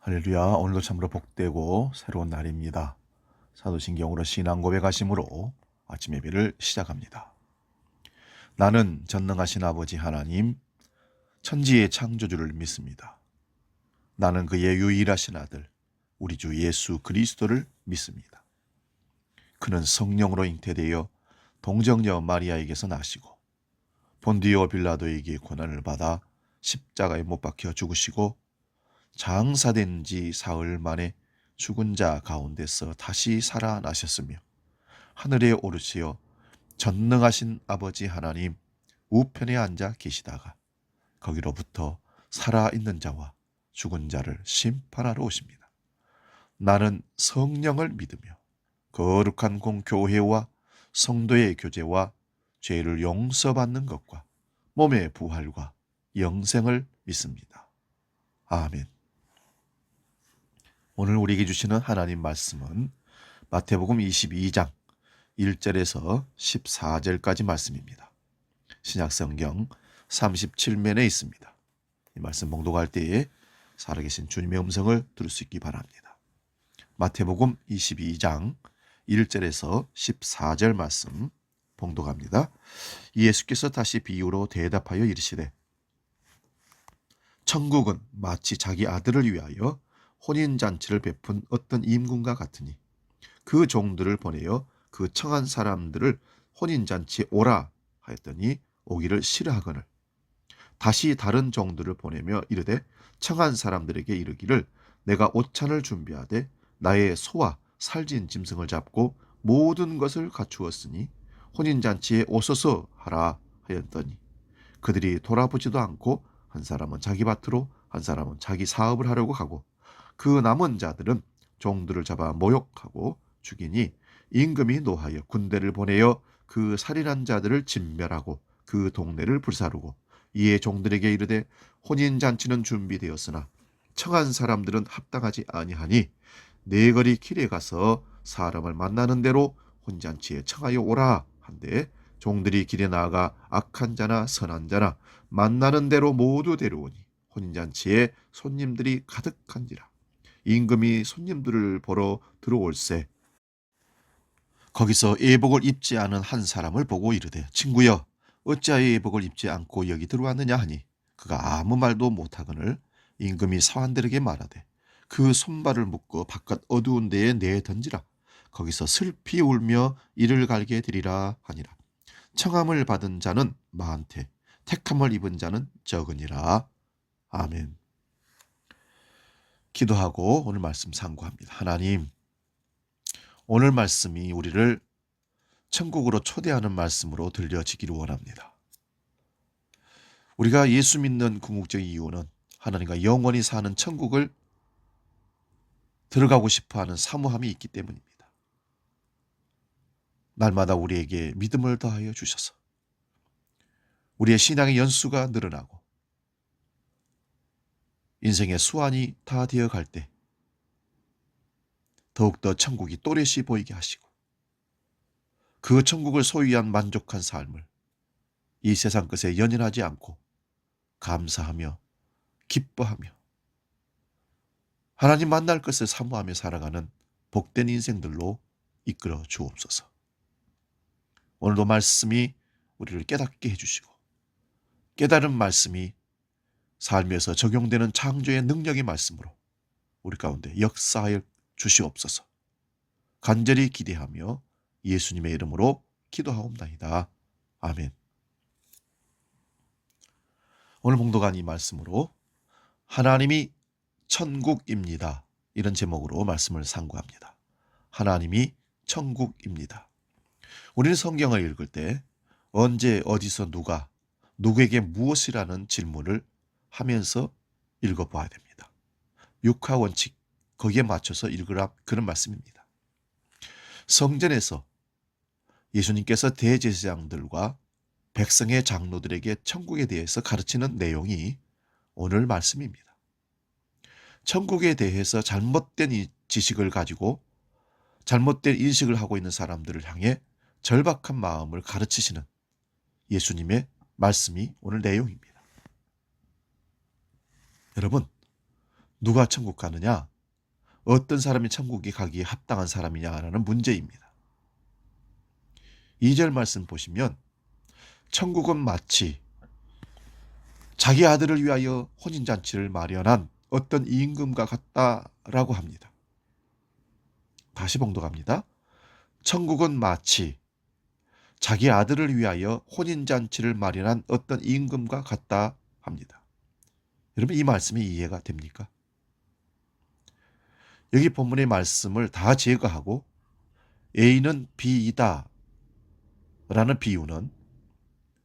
할렐루야. 오늘도 참으로 복되고 새로운 날입니다. 사도신경으로 신앙 고백하심으로 아침 예배를 시작합니다. 나는 전능하신 아버지 하나님, 천지의 창조주를 믿습니다. 나는 그의 유일하신 아들, 우리 주 예수 그리스도를 믿습니다. 그는 성령으로 잉태되어 동정녀 마리아에게서 나시고 본디오 빌라도에게 고난을 받아 십자가에 못 박혀 죽으시고 장사된 지 사흘 만에 죽은 자 가운데서 다시 살아나셨으며 하늘에 오르시어 전능하신 아버지 하나님 우편에 앉아 계시다가 거기로부터 살아있는 자와 죽은 자를 심판하러 오십니다. 나는 성령을 믿으며 거룩한 공교회와 성도의 교제와 죄를 용서받는 것과 몸의 부활과 영생을 믿습니다. 아멘. 오늘 우리에게 주시는 하나님 말씀은 마태복음 22장 1절에서 14절까지 말씀입니다. 신약성경 37면에 있습니다. 이 말씀 봉독할 때에 살아계신 주님의 음성을 들을 수 있기 바랍니다. 마태복음 22장 1절에서 14절 말씀 봉독합니다. 예수께서 다시 비유로 대답하여 이르시되 천국은 마치 자기 아들을 위하여 혼인잔치를 베푼 어떤 임금과 같으니 그 종들을 보내어 그 청한 사람들을 혼인잔치에 오라 하였더니 오기를 싫어하거늘 다시 다른 종들을 보내며 이르되 청한 사람들에게 이르기를 내가 옷찬을 준비하되 나의 소와 살진 짐승을 잡고 모든 것을 갖추었으니 혼인잔치에 오소서 하라 하였더니 그들이 돌아보지도 않고 한 사람은 자기 밭으로 한 사람은 자기 사업을 하려고 가고 그 남은 자들은 종들을 잡아 모욕하고 죽이니 임금이 노하여 군대를 보내어 그 살인한 자들을 진멸하고 그 동네를 불사르고 이에 종들에게 이르되 혼인잔치는 준비되었으나 청한 사람들은 합당하지 아니하니 네거리 길에 가서 사람을 만나는 대로 혼잔치에 청하여 오라 한데 종들이 길에 나아가 악한 자나 선한 자나 만나는 대로 모두 데려오니 혼인잔치에 손님들이 가득한지라 임금이 손님들을 보러 들어올세 거기서 예복을 입지 않은 한 사람을 보고 이르되 친구여 어찌하여 예복을 입지 않고 여기 들어왔느냐 하니 그가 아무 말도 못하거늘 임금이 사환들에게 말하되 그 손발을 묶어 바깥 어두운 데에 내던지라 거기서 슬피 울며 이를 갈게 되리라 하니라. 청함을 받은 자는 많되 택함을 입은 자는 적으니라. 아멘. 기도하고 오늘 말씀 상고합니다. 하나님, 오늘 말씀이 우리를 천국으로 초대하는 말씀으로 들려지기를 원합니다. 우리가 예수 믿는 궁극적 이유는 하나님과 영원히 사는 천국을 들어가고 싶어하는 사모함이 있기 때문입니다. 날마다 우리에게 믿음을 더하여 주셔서 우리의 신앙의 연수가 늘어나고 인생의 수완이 다 되어갈 때 더욱더 천국이 또렷이 보이게 하시고 그 천국을 소유한 만족한 삶을 이 세상 것에 연연하지 않고 감사하며 기뻐하며 하나님 만날 것을 사모하며 살아가는 복된 인생들로 이끌어 주옵소서. 오늘도 말씀이 우리를 깨닫게 해주시고 깨달은 말씀이 삶에서 적용되는 창조의 능력의 말씀으로 우리 가운데 역사하여 주시옵소서. 간절히 기대하며 예수님의 이름으로 기도하옵나이다. 아멘. 오늘 봉독한 이 말씀으로 하나님이 천국입니다. 이런 제목으로 말씀을 상고합니다. 하나님이 천국입니다. 우리는 성경을 읽을 때 언제 어디서 누가 누구에게 무엇이라는 질문을 하면서 읽어봐야 됩니다. 육하 원칙 거기에 맞춰서 읽으라 그런 말씀입니다. 성전에서 예수님께서 대제사장들과 백성의 장로들에게 천국에 대해서 가르치는 내용이 오늘 말씀입니다. 천국에 대해서 잘못된 지식을 가지고 잘못된 인식을 하고 있는 사람들을 향해 절박한 마음을 가르치시는 예수님의 말씀이 오늘 내용입니다. 여러분, 누가 천국 가느냐? 어떤 사람이 천국에 가기에 합당한 사람이냐라는 문제입니다. 2절 말씀 보시면 천국은 마치 자기 아들을 위하여 혼인잔치를 마련한 어떤 임금과 같다라고 합니다. 다시 봉독합니다. 천국은 마치 자기 아들을 위하여 혼인잔치를 마련한 어떤 임금과 같다 합니다. 여러분, 이 말씀이 이해가 됩니까? 여기 본문의 말씀을 다 제거하고 A는 B이다 라는 비유는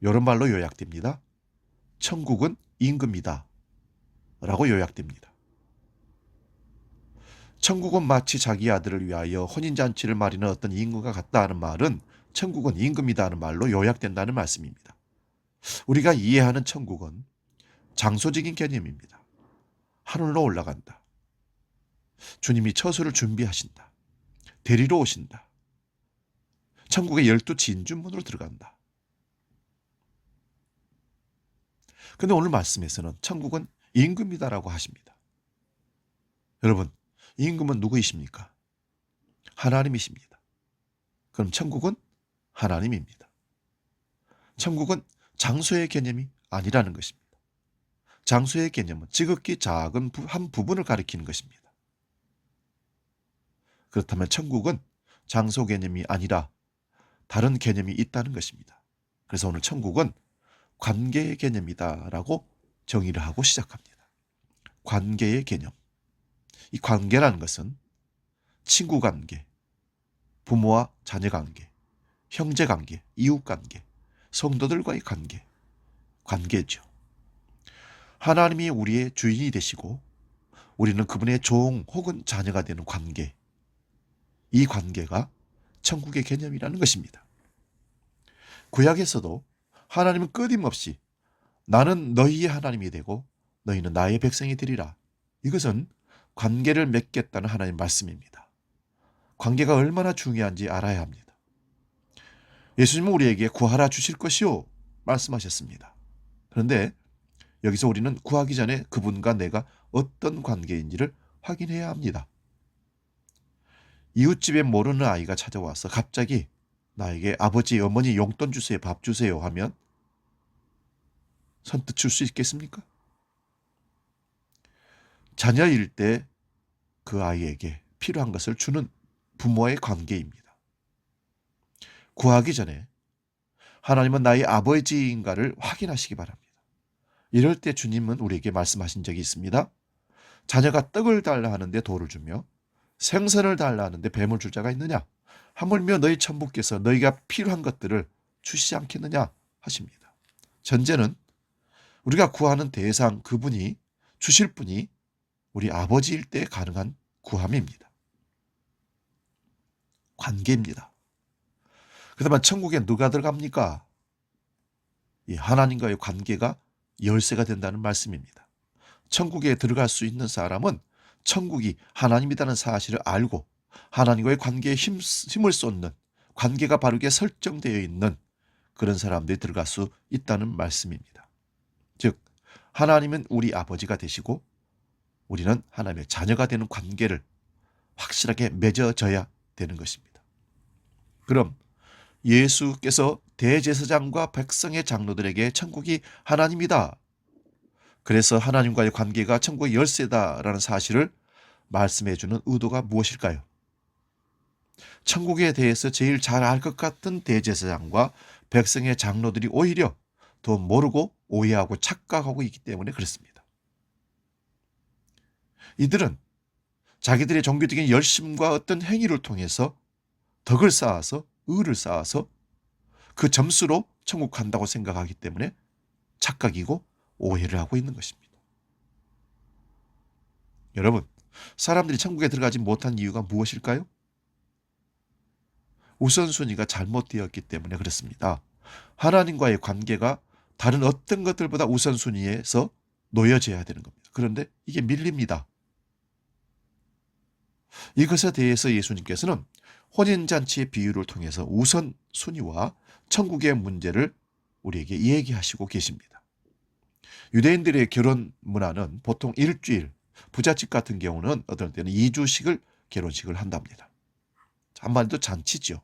이런 말로 요약됩니다. 천국은 임금이다 라고 요약됩니다. 천국은 마치 자기 아들을 위하여 혼인잔치를 마련한 어떤 임금과 같다 하는 말은 천국은 임금이다 하는 말로 요약된다는 말씀입니다. 우리가 이해하는 천국은 장소적인 개념입니다. 하늘로 올라간다. 주님이 처소를 준비하신다. 데리러 오신다. 천국의 12 진주문으로 들어간다. 근데 오늘 말씀에서는 천국은 임금이다라고 하십니다. 여러분, 임금은 누구이십니까? 하나님이십니다. 그럼 천국은 하나님입니다. 천국은 장소의 개념이 아니라는 것입니다. 장소의 개념은 지극히 작은 한 부분을 가리키는 것입니다. 그렇다면 천국은 장소 개념이 아니라 다른 개념이 있다는 것입니다. 그래서 오늘 천국은 관계의 개념이다라고 정의를 하고 시작합니다. 관계의 개념. 이 관계라는 것은 친구 관계, 부모와 자녀 관계, 형제 관계, 이웃 관계, 성도들과의 관계, 관계죠. 하나님이 우리의 주인이 되시고 우리는 그분의 종 혹은 자녀가 되는 관계, 이 관계가 천국의 개념이라는 것입니다. 구약에서도 하나님은 끊임없이 나는 너희의 하나님이 되고 너희는 나의 백성이 되리라. 이것은 관계를 맺겠다는 하나님의 말씀입니다. 관계가 얼마나 중요한지 알아야 합니다. 예수님은 우리에게 구하라 주실 것이요 말씀하셨습니다. 그런데 여기서 우리는 구하기 전에 그분과 내가 어떤 관계인지를 확인해야 합니다. 이웃집에 모르는 아이가 찾아와서 갑자기 나에게 아버지, 어머니 용돈 주세요, 밥 주세요 하면 선뜻 줄 수 있겠습니까? 자녀일 때 그 아이에게 필요한 것을 주는 부모의 관계입니다. 구하기 전에 하나님은 나의 아버지인가를 확인하시기 바랍니다. 이럴 때 주님은 우리에게 말씀하신 적이 있습니다. 자녀가 떡을 달라 하는데 돌을 주며 생선을 달라 하는데 뱀을 줄 자가 있느냐? 하물며 너희 천부께서 너희가 필요한 것들을 주시지 않겠느냐 하십니다. 전제는 우리가 구하는 대상, 그분이 주실 분이 우리 아버지일 때 가능한 구함입니다. 관계입니다. 그렇다면 천국에 누가 들어갑니까? 이 하나님과의 관계가 열쇠가 된다는 말씀입니다. 천국에 들어갈 수 있는 사람은 천국이 하나님이라는 사실을 알고 하나님과의 관계에 힘을 쏟는, 관계가 바르게 설정되어 있는 그런 사람들이 들어갈 수 있다는 말씀입니다. 즉 하나님은 우리 아버지가 되시고 우리는 하나님의 자녀가 되는 관계를 확실하게 맺어져야 되는 것입니다. 그럼 예수께서 대제사장과 백성의 장로들에게 천국이 하나님이다, 그래서 하나님과의 관계가 천국의 열쇠다라는 사실을 말씀해 주는 의도가 무엇일까요? 천국에 대해서 제일 잘 알 것 같은 대제사장과 백성의 장로들이 오히려 더 모르고 오해하고 착각하고 있기 때문에 그렇습니다. 이들은 자기들의 종교적인 열심과 어떤 행위를 통해서 덕을 쌓아서, 의를 쌓아서 그 점수로 천국 간다고 생각하기 때문에 착각이고 오해를 하고 있는 것입니다. 여러분, 사람들이 천국에 들어가지 못한 이유가 무엇일까요? 우선순위가 잘못되었기 때문에 그렇습니다. 하나님과의 관계가 다른 어떤 것들보다 우선순위에서 놓여져야 되는 겁니다. 그런데 이게 밀립니다. 이것에 대해서 예수님께서는 혼인잔치의 비유를 통해서 우선순위와 천국의 문제를 우리에게 얘기하시고 계십니다. 유대인들의 결혼 문화는 보통 일주일, 부잣집 같은 경우는 어떤 때는 2주식을 결혼식을 한답니다. 한마디로 잔치죠.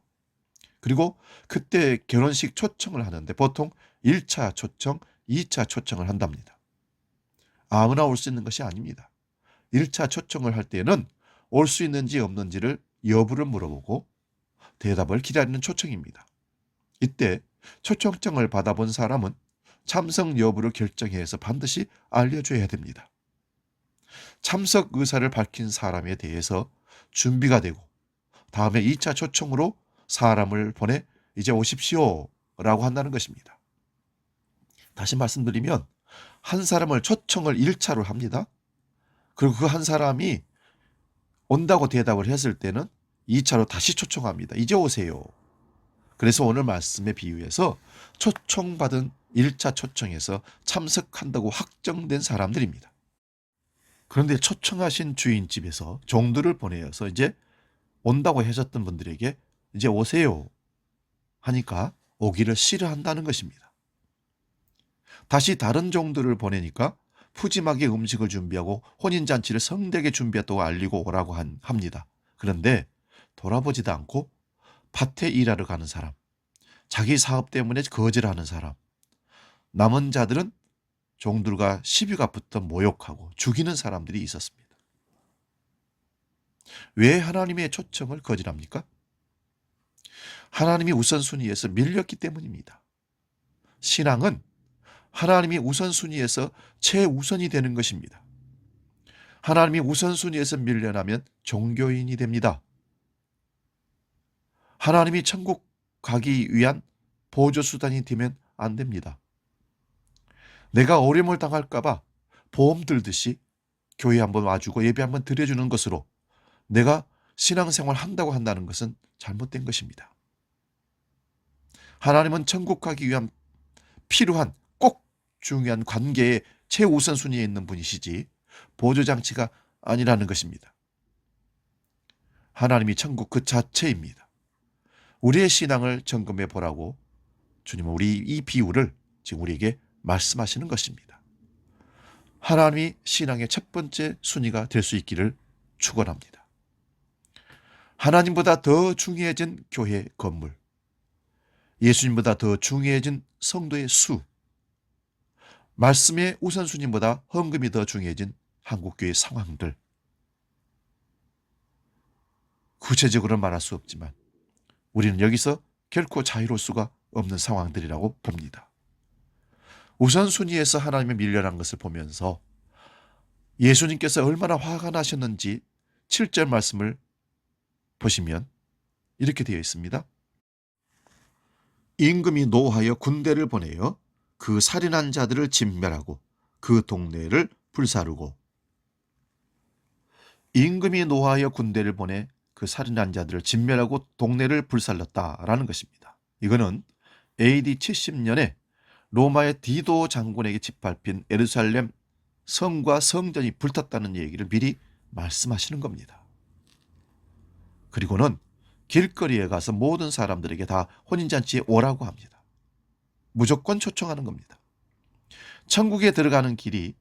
그리고 그때 결혼식 초청을 하는데 보통 1차 초청, 2차 초청을 한답니다. 아무나 올 수 있는 것이 아닙니다. 1차 초청을 할 때는 올 수 있는지 없는지를 여부를 물어보고 대답을 기다리는 초청입니다. 이때 초청장을 받아본 사람은 참석 여부를 결정해서 반드시 알려줘야 됩니다. 참석 의사를 밝힌 사람에 대해서 준비가 되고 다음에 2차 초청으로 사람을 보내 이제 오십시오 라고 한다는 것입니다. 다시 말씀드리면 한 사람을 초청을 1차로 합니다. 그리고 그 한 사람이 온다고 대답을 했을 때는 2차로 다시 초청합니다. 이제 오세요. 그래서 오늘 말씀에 비유해서 초청받은 1차 초청에서 참석한다고 확정된 사람들입니다. 그런데 초청하신 주인집에서 종들을 보내어서 이제 온다고 하셨던 분들에게 이제 오세요 하니까 오기를 싫어한다는 것입니다. 다시 다른 종들을 보내니까 푸짐하게 음식을 준비하고 혼인잔치를 성대하게 준비했다고 알리고 오라고 합니다. 그런데 돌아보지도 않고 밭에 일하러 가는 사람, 자기 사업 때문에 거절하는 사람, 남은 자들은 종들과 시비가 붙어 모욕하고 죽이는 사람들이 있었습니다. 왜 하나님의 초청을 거절합니까? 하나님이 우선순위에서 밀렸기 때문입니다. 신앙은 하나님이 우선순위에서 최우선이 되는 것입니다. 하나님이 우선순위에서 밀려나면 종교인이 됩니다. 하나님이 천국 가기 위한 보조수단이 되면 안 됩니다. 내가 어려움을 당할까봐 보험 들듯이 교회 한번 와주고 예배 한번 드려주는 것으로 내가 신앙생활 한다고 한다는 것은 잘못된 것입니다. 하나님은 천국 가기 위한 필요한 꼭 중요한 관계의 최우선순위에 있는 분이시지 보조장치가 아니라는 것입니다. 하나님이 천국 그 자체입니다. 우리의 신앙을 점검해 보라고 주님은 우리 이 비유를 지금 우리에게 말씀하시는 것입니다. 하나님이 신앙의 첫 번째 순위가 될 수 있기를 축원합니다. 하나님보다 더 중요해진 교회 건물, 예수님보다 더 중요해진 성도의 수, 말씀의 우선순위보다 헌금이 더 중요해진 한국교회 상황들, 구체적으로 말할 수 없지만 우리는 여기서 결코 자유로울 수가 없는 상황들이라고 봅니다. 우선순위에서 하나님의 밀려난 것을 보면서 예수님께서 얼마나 화가 나셨는지 7절 말씀을 보시면 이렇게 되어 있습니다. 임금이 노하여 군대를 보내어 그 살인한 자들을 진멸하고 그 동네를 불사르고. 임금이 노하여 군대를 보내 그 살인한 자들을 진멸하고 동네를 불살랐다라는 것입니다. 이거는 AD 70년에 로마의 디도 장군에게 짓밟힌 예루살렘 성과 성전이 불탔다는 얘기를 미리 말씀하시는 겁니다. 그리고는 길거리에 가서 모든 사람들에게 다 혼인잔치에 오라고 합니다. 무조건 초청하는 겁니다. 천국에 들어가는 길이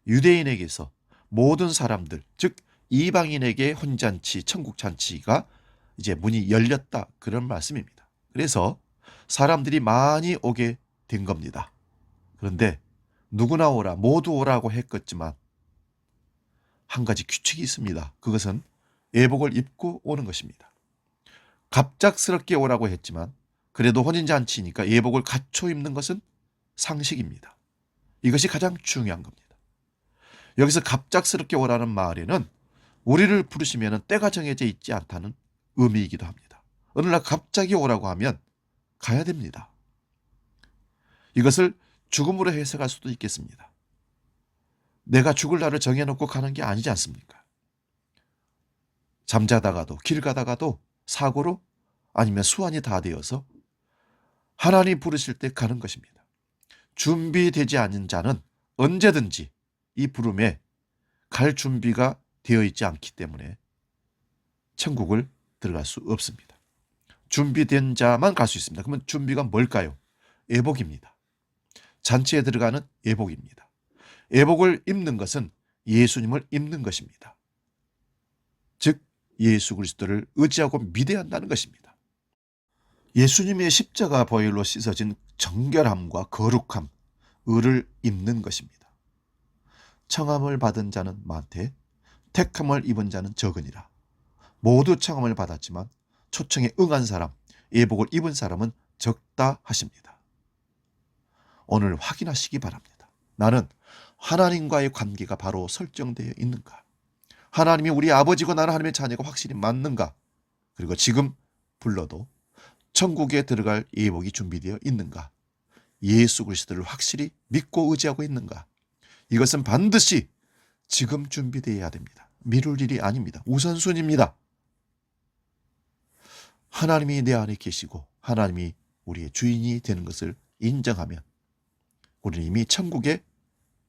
유대인에게서 모든 사람들, 즉 이방인에게 혼잔치, 천국잔치가 이제 문이 열렸다, 그런 말씀입니다. 그래서 사람들이 많이 오게 된 겁니다. 그런데 누구나 오라, 모두 오라고 했겠지만 한 가지 규칙이 있습니다. 그것은 예복을 입고 오는 것입니다. 갑작스럽게 오라고 했지만 그래도 혼인잔치니까 예복을 갖춰 입는 것은 상식입니다. 이것이 가장 중요한 겁니다. 여기서 갑작스럽게 오라는 말에는 우리를 부르시면 때가 정해져 있지 않다는 의미이기도 합니다. 어느 날 갑자기 오라고 하면 가야 됩니다. 이것을 죽음으로 해석할 수도 있겠습니다. 내가 죽을 날을 정해놓고 가는 게 아니지 않습니까? 잠자다가도, 길 가다가도, 사고로, 아니면 수완이 다 되어서 하나님 부르실 때 가는 것입니다. 준비되지 않은 자는 언제든지 이 부름에 갈 준비가 되어 있지 않기 때문에 천국을 들어갈 수 없습니다. 준비된 자만 갈 수 있습니다. 그러면 준비가 뭘까요? 예복입니다. 잔치에 들어가는 예복입니다. 예복을 입는 것은 예수님을 입는 것입니다. 즉 예수 그리스도를 의지하고 믿어야 한다는 것입니다. 예수님의 십자가 보혈로 씻어진 정결함과 거룩함, 의를 입는 것입니다. 청함을 받은 자는 많되 택함을 입은 자는 적으니라. 모두 청함을 받았지만 초청에 응한 사람, 예복을 입은 사람은 적다 하십니다. 오늘 확인하시기 바랍니다. 나는 하나님과의 관계가 바로 설정되어 있는가? 하나님이 우리 아버지고 나는 하나님의 자녀가 확실히 맞는가? 그리고 지금 불러도 천국에 들어갈 예복이 준비되어 있는가? 예수 그리스도를 확실히 믿고 의지하고 있는가? 이것은 반드시 지금 준비되어야 됩니다. 미룰 일이 아닙니다. 우선순위입니다. 하나님이 내 안에 계시고 하나님이 우리의 주인이 되는 것을 인정하면 우리는 이미 천국의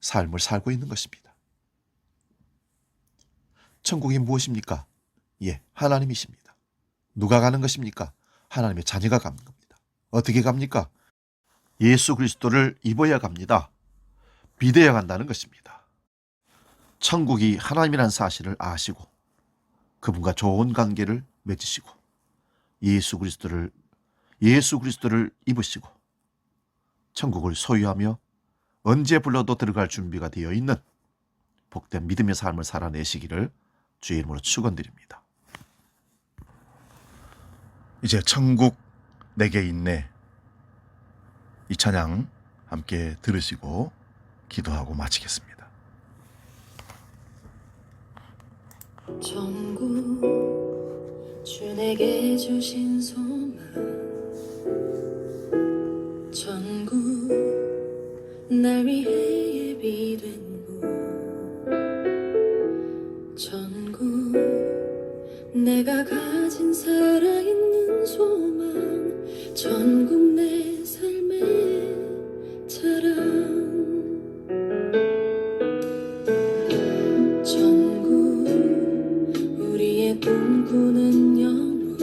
삶을 살고 있는 것입니다. 천국이 무엇입니까? 예, 하나님이십니다. 누가 가는 것입니까? 하나님의 자녀가 가는 겁니다. 어떻게 갑니까? 예수 그리스도를 입어야 갑니다. 믿어야 간다는 것입니다. 천국이 하나님이라는 사실을 아시고 그분과 좋은 관계를 맺으시고 예수 그리스도를 입으시고 천국을 소유하며 언제 불러도 들어갈 준비가 되어 있는 복된 믿음의 삶을 살아내시기를 주의 이름으로 축원드립니다. 이제 천국 내게 있네, 이 찬양 함께 들으시고 기도하고 마치겠습니다. 천국 주 내게 주신 소망, 천국 날 위해 예비된 곳, 천국 내가 가진 살아있는 소망, 천국 내 삶의 자랑, 천국 우리의 꿈꾸는 영원,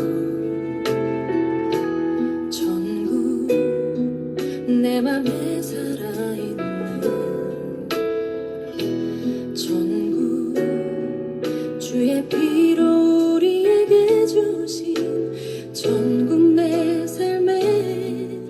천국 내 맘에 살아있는 천국, 주의 피로 우리에게 주신 천국 내 삶의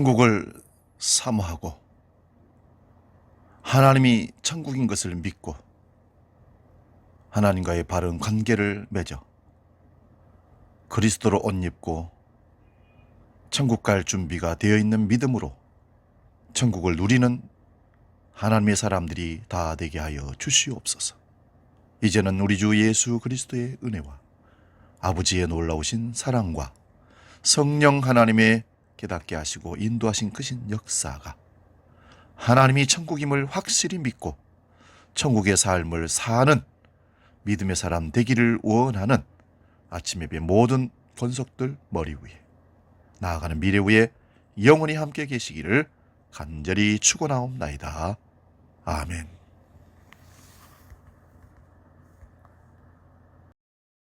천국을 사모하고 하나님이 천국인 것을 믿고 하나님과의 바른 관계를 맺어 그리스도로 옷 입고 천국 갈 준비가 되어 있는 믿음으로 천국을 누리는 하나님의 사람들이 다 되게 하여 주시옵소서. 이제는 우리 주 예수 그리스도의 은혜와 아버지의 놀라우신 사랑과 성령 하나님의 깨닫게 하시고 인도하신 크신 역사가 하나님이 천국임을 확실히 믿고 천국의 삶을 사는 믿음의 사람 되기를 원하는 아침 예배 모든 권속들 머리 위에 나아가는 미래 위에 영원히 함께 계시기를 간절히 축원하옵나이다. 아멘.